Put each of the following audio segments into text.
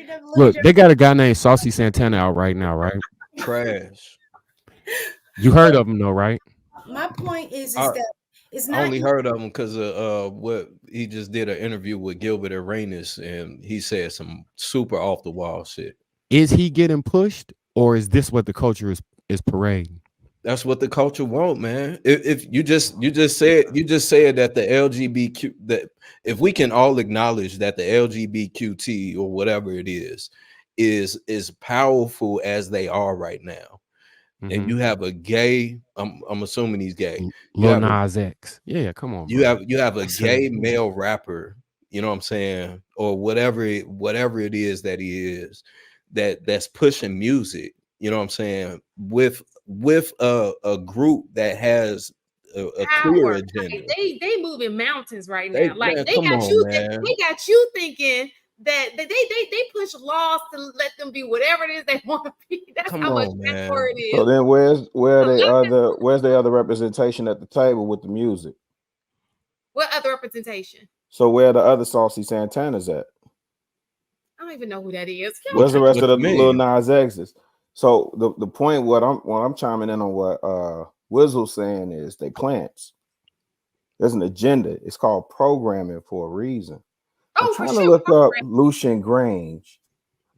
never look at Look, your. they got a guy named Saucy Santana out right now, right? Trash. You heard of him though, right? My point is I, that it's I not. only heard of him because of what he just did an interview with Gilbert Arenas, and he said some super off the wall shit. Is he getting pushed, or is this what the culture is parading? That's what the culture want, man. If you just said that the LGBTQ, that if we can all acknowledge that the LGBTQT or whatever it is powerful as they are right now, and Mm-hmm. you have a gay, I'm assuming he's gay. You Lil have a Nas X. Yeah, come on, you bro. have you have a That's a gay male rapper, you know what I'm saying, or whatever it is that he is, that's pushing music, you know what I'm saying, with a group that has a clear Power. Like agenda. they moving mountains right They now. Like man, come on, man. they got you thinking that they push laws to let them be whatever it is they want to be. That's Come how much on, power man. it So is. then So where's the other representation at the table with the music? what other representation? So where are the other Saucy Santanas at? I don't even know who that is. What Where's the you rest what of the you Lil mean? Nas X's? So the point what I'm chiming in on what Wizzle's saying is they plants. There's an agenda. It's called programming for a reason. I'm Oh, for trying to sure. look up Lucian Grange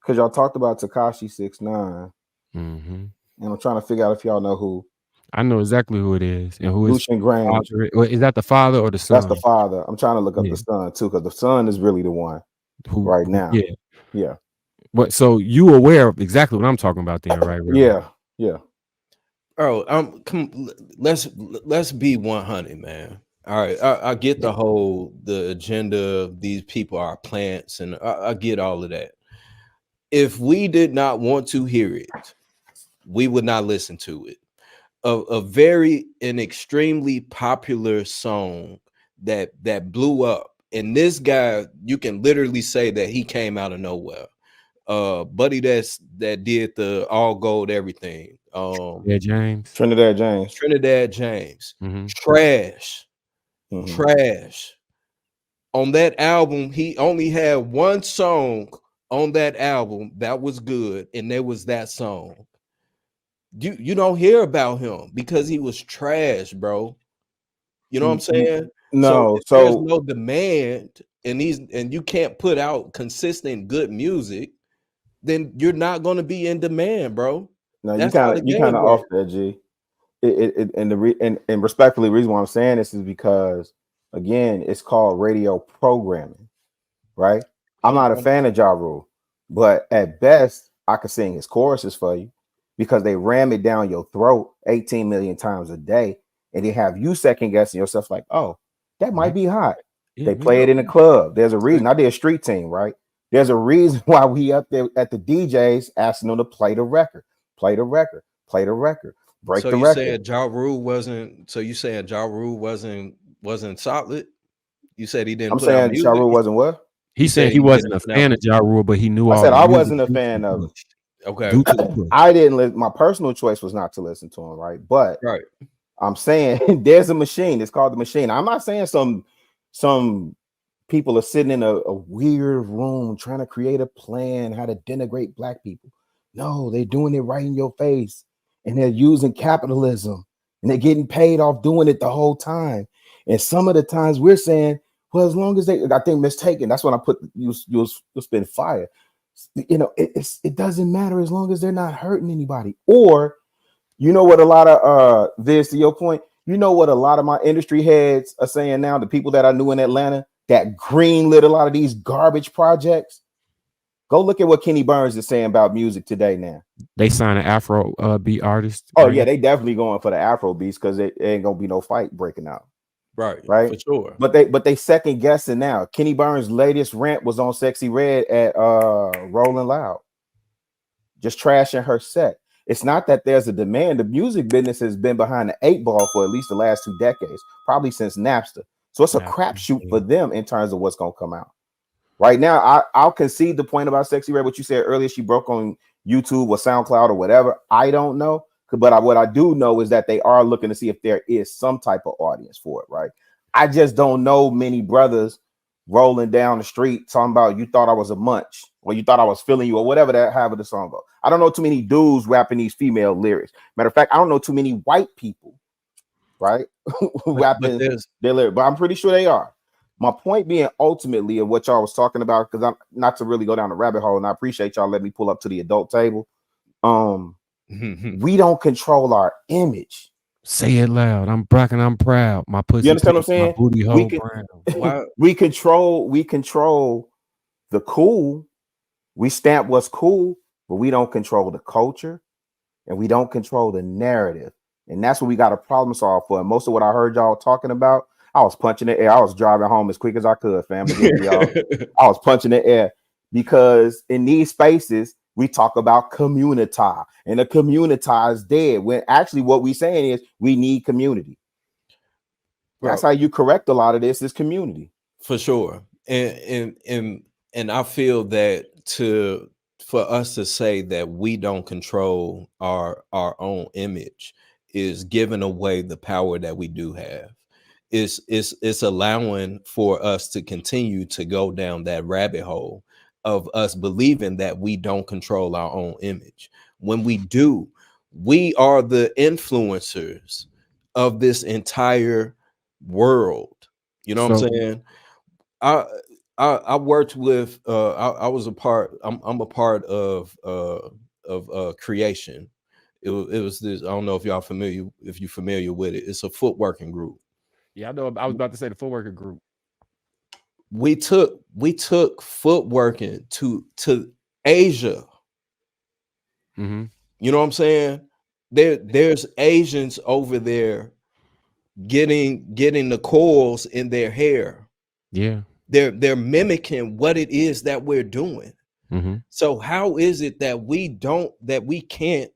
because y'all talked about Takashi 69, mm-hmm. and I'm trying to figure out if y'all know who I know exactly who it is and who his Lucian Grange. father is. Wait, is that the father or the That's the son? father. I'm trying to look up Yeah. the son too because the son is really the one right now. Yeah. Yeah, But so you aware of exactly what I'm talking about then, right? Reverend? yeah. Oh, let's be 100, man. All right, I get the agenda. These people are plants, and I get all of that. If we did not want to hear it, we would not listen to it. An extremely popular song that blew up, and this guy, you can literally say that he came out of nowhere. Buddy, that did the all gold everything. Yeah, James. Trinidad James. Trinidad James, Mm-hmm. trash, Mhm. trash. On that album, he only had one song on that album that was good, and there was that song. You don't hear about him because he was trash, bro. You know what I'm saying? So No, if there's so no demand and you can't put out consistent good music, then you're not going to be in demand, bro. no, That's how the you kind game of off works. there, G. And respectfully, the reason why I'm saying this is because again, it's called radio programming, right? I'm not a fan of Ja Rule, but at best, I could sing his choruses for you because they ram it down your throat 18 million times a day, and they have you second guessing yourself, like, oh, that might be hot. Yeah, They we play know. it in the club. There's a reason. Thank I did a street team, right? There's a reason why we up there at the DJs asking them to play the record, play the record, play the record, break So the you record. saying Ja Rule wasn't? So you saying Ja Rule wasn't solid? You said he didn't I'm put out saying Ja music. Rule wasn't what? You He's saying said he he wasn't didn't a put out fan of music. Ja Rule, but he knew I all said the I music wasn't a due to fan the of him. push. Okay, Due to the push. I didn't listen. My personal choice was not to listen to him, right? But right. I'm saying there's a machine. It's called the machine. I'm not saying some people are sitting in a weird room trying to create a plan how to denigrate black people. No, they're doing it right in your face, and they're using capitalism, and they're getting paid off doing it the whole time. And some of the times we're saying, well, as long as I think mistaken. That's when I put you'll spend fire. You know, it doesn't matter as long as they're not hurting anybody. Or you know what a lot of this to your point, you know what a lot of my industry heads are saying now, the people that I knew in Atlanta that greenlit a lot of these garbage projects. Go look at what Kenny Burns is saying about music today now. They signed an Afro beat artist Oh right yeah, now. they definitely going for the Afro beats because it ain't gonna be no fight breaking out, Right, right? for sure. But they second guessing now. Kenny Burns' latest rant was on Sexy Red at Rolling Loud, just trashing her set. It's not that there's a demand. The music business has been behind the eight ball for at least the last 2 decades, probably since Napster. So it's a Nah, crapshoot yeah. for them in terms of what's gonna come out. Right now, I'll concede the point about Sexy Red. What you said earlier, she broke on YouTube or SoundCloud or whatever. I don't know, but what I do know is that they are looking to see if there is some type of audience for it. Right? I just don't know many brothers rolling down the street talking about you thought I was a munch or you thought I was feeling you or whatever that half of the song go. I don't know too many dudes rapping these female lyrics. Matter of fact, I don't know too many white people, right? but rapping there's their lyrics, but I'm pretty sure they are. My point being ultimately of what y'all was talking about, because I'm not to really go down the rabbit hole, and I appreciate y'all letting me pull up to the adult table. We don't control our image. Say it loud. I'm black and I'm proud. My pussy You understand what I'm pink, my saying? booty We hole can brown. why we control the cool. We stamp what's cool, but we don't control the culture and we don't control the narrative. And that's what we got a problem solve for. And most of what I heard y'all talking about, I was punching the air. I was driving home as quick as I could, fam. To get to y'all. I was punching the air because in these spaces, we talk about community, and the community is dead. When actually what we're saying is we need community. That's bro, how you correct a lot of this is community. for sure. And I feel that for us to say that we don't control our own image is giving away the power that we do have. It's allowing for us to continue to go down that rabbit hole of us believing that we don't control our own image. When we do, we are the influencers of this entire world. You know what So I'm saying? I I worked with I was a part I'm a part of creation. It was this, I don't know if y'all familiar, if you're familiar with it. It's a footworking group. yeah, I know. I was about to say the footworker group. We took footworking to Asia. Mm-hmm. You know what I'm saying? There's Asians over there getting the coils in their hair. Yeah. They're mimicking what it is that we're doing. Mm-hmm. So how is it that we can't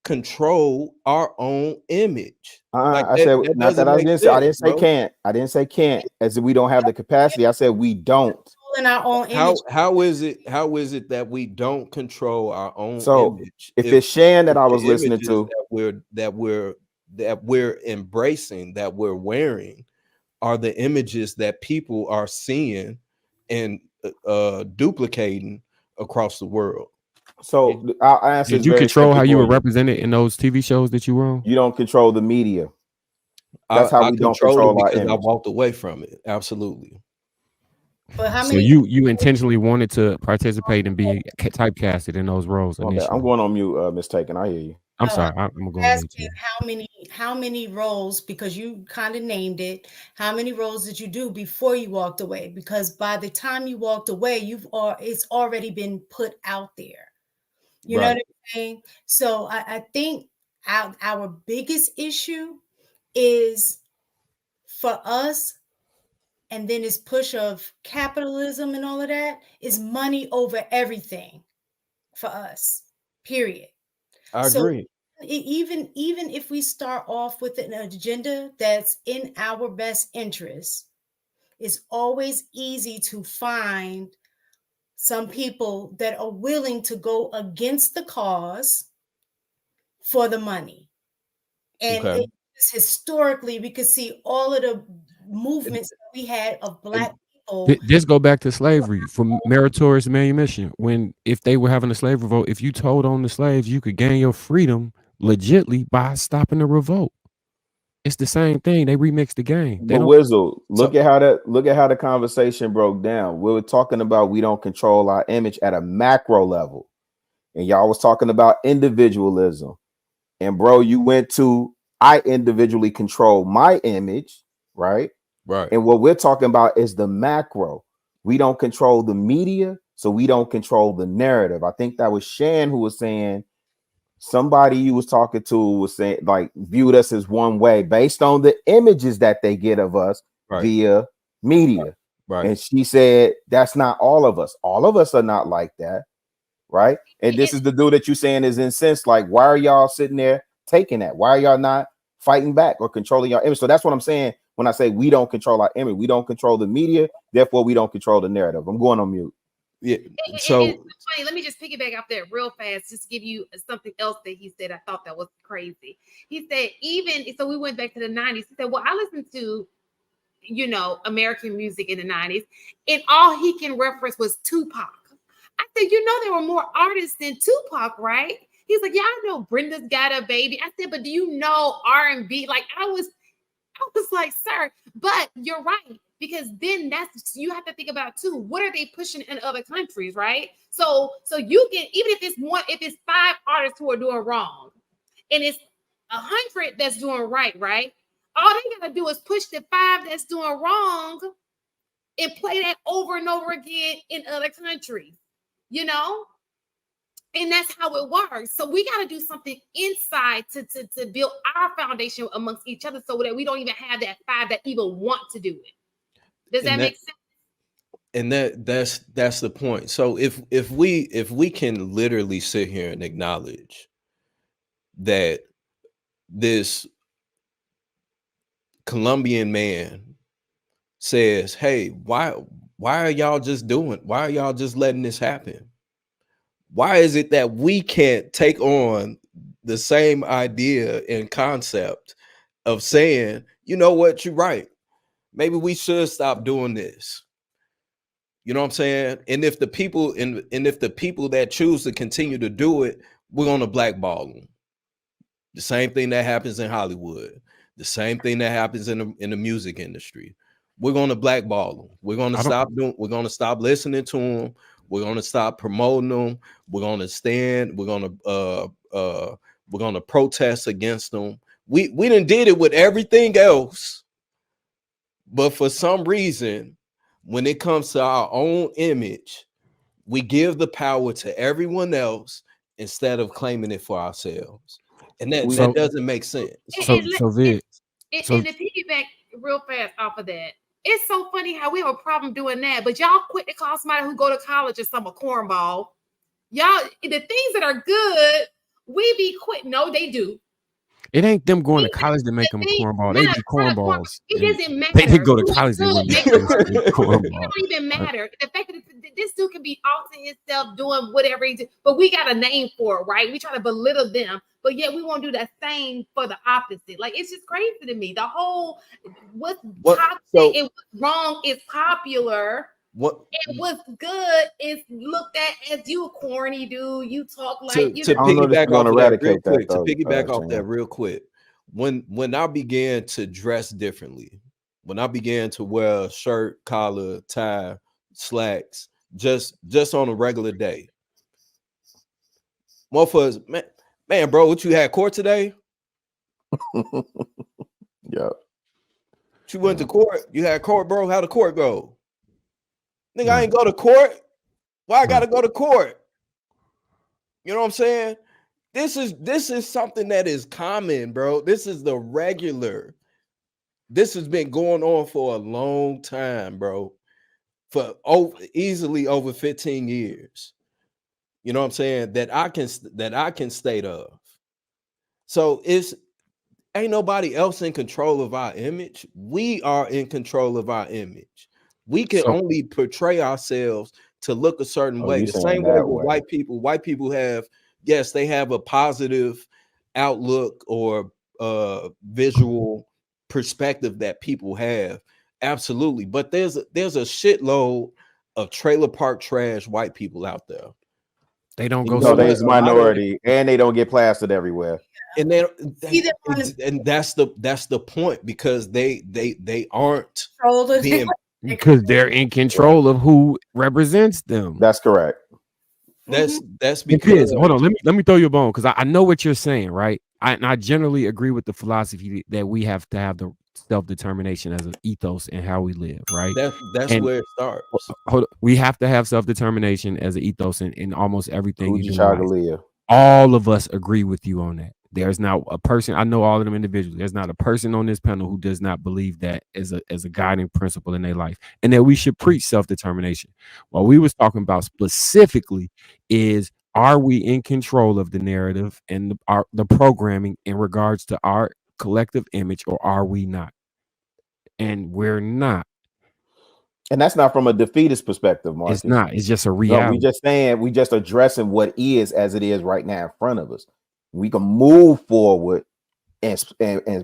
control our own image? Like I that said that not that doesn't make I sense, didn't say bro. can't. I didn't say can't as if we don't have the capacity. I said we don't. In our own image. How is it that we don't control our own So image if if it's Shan that I the was listening images to, that we're embracing, that we're wearing, are the images that people are seeing and duplicating across the world? so I'll answer Did this you very control how simply you for were you. represented in those TV shows that you were on? You don't control the media. I, That's how I we don't controlled it control our because I image. walked away from it. Absolutely. But how So many you intentionally wanted to participate and be typecasted in those roles My bad. I'm initially. going on mute, mistaken. I hear you. I'm uh, sorry. I'm gonna go on mute asking too. how many roles, because you kind of named it, how many roles did you do before you walked away? Because by the time you walked away, it's already been put out there. You know what Right. I'm saying? So I think our biggest issue is for us, and then this push of capitalism and all of that is money over everything for us, period. I So agree. even if we start off with an agenda that's in our best interest, it's always easy to find some people that are willing to go against the cause for the money. And Okay. it's historically, we could see all of the movements that we had of And Black people. This go back to slavery for meritorious manumission. When if they were having a slave revolt, if you told on the slaves, you could gain your freedom legitly by stopping the revolt. It's the same thing. They remix the game. They But don't. Wizzle, look so at how the conversation broke down. We were talking about we don't control our image at a macro level, and y'all was talking about individualism. And bro, you went to I individually control my image, right? right. And what we're talking about is the macro. We don't control the media, so we don't control the narrative. I think that was Shan who was saying somebody you was talking to was saying like viewed us as one way based on the images that they get of us Right. via media. Right. And she said that's not all of us. All of us are not like that, right? And this is the dude that you saying is incensed. Like, why are y'all sitting there taking that? Why are y'all not fighting back or controlling your image? So that's what I'm saying when I say we don't control our image. We don't control the media, therefore we don't control the narrative. I'm going on mute. Yeah. It's So funny. Let me just piggyback off that real fast, just to give you something else that he said. I thought that was crazy. He said, even so, we went back to the 90s. He said, well, I listened to American music in the 90s, and all he can reference was Tupac. I said, there were more artists than Tupac, right? He's like, yeah, I know Brenda's Got a Baby. I said, but do you know R&B? Like, I was like, sir, but you're right, because then you have to think about too, what are they pushing in other countries, right? So you can, even if it's 5 artists who are doing wrong, and it's 100 that's doing right? All they gotta do is push the 5 that's doing wrong and play that over and over again in other countries, and that's how it works. So we got to do something inside to build our foundation amongst each other, so that we don't even have that 5 that even want to do it. Does that make sense? And that's the point. So if we can literally sit here and acknowledge that this Colombian man says, hey, why are y'all just letting this happen? Why is it that we can't take on the same idea and concept of saying, you know what, you're right, maybe we should stop doing this? You know what I'm saying? And if the people that choose to continue to do it, we're going to blackball them. The same thing that happens in Hollywood, the same thing that happens in the music industry. We're going to blackball them. We're going to stop listening to them. We're going to stop promoting them. We're going to stand. We're going to protest against them. We done did it with everything else, but for some reason, when it comes to our own image, we give the power to everyone else instead of claiming it for ourselves, and that doesn't make sense. So Vid, and to piggyback real fast off of that, it's so funny how we have a problem doing that, but y'all quit to call somebody who go to college or some a cornball. Y'all, the things that are good, we be quit. No, they do. It ain't them going to college to make them a cornball. They be cornballs. It doesn't matter. They didn't go to college. They wouldn't make them a cornball. It don't even matter. The fact that this dude can be altering himself, doing whatever he do, but we got a name for it, right? We try to belittle them, but yet we won't do the same for the opposite. Like, it's just crazy to me. The whole what's toxic and what's wrong is popular. And what's good is looked at as you a corny dude. You talk like to piggyback off that real quick. When I began to dress differently, when I began to wear a shirt, collar, tie, slacks, just on a regular day, motherfuckers, man, bro, what you had court today? Yeah. You went to court. You had court, bro. How the court go? Nigga, I ain't go to court. Why I gotta go to court? You know what I'm saying? This is something that is common, bro. This is the regular. This has been going on for a long time, bro. For easily over 15 years. You know what I'm saying? That I can state of. So ain't nobody else in control of our image. We are in control of our image. We can only portray ourselves to look a certain way. The same way with white people. White people they have a positive outlook or visual perspective that people have. Absolutely. But there's a shitload of trailer park trash white people out there. They don't go. No, there's minority, and they don't get plastered everywhere. And and that's the point, because they aren't being. Because they're in control of who represents them. That's correct. That's because hold on, let me throw you a bone, because I know what you're saying, right? I generally agree with the philosophy that we have to have the self-determination as an ethos and how we live, right? That's where it starts. We have to have self-determination as an ethos in almost everything you do. All of us agree with you on that. There's not a person, I know all of them individually, there's not a person on this panel who does not believe that as a guiding principle in their life, and that we should preach self-determination. What we was talking about specifically is, are we in control of the narrative and the programming in regards to our collective image, or are we not? And we're not. And that's not from a defeatist perspective, Marcus. It's not. It's just a reality. No, we just addressing what is as it is right now in front of us. We can move forward and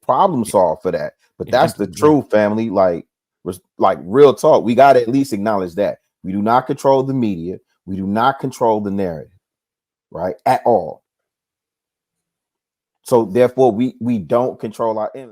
problem solve for that. But that's the truth, family. Like, Like real talk, we got to at least acknowledge that we do not control the media. We do not control the narrative, right? At all. So therefore, we don't control our image.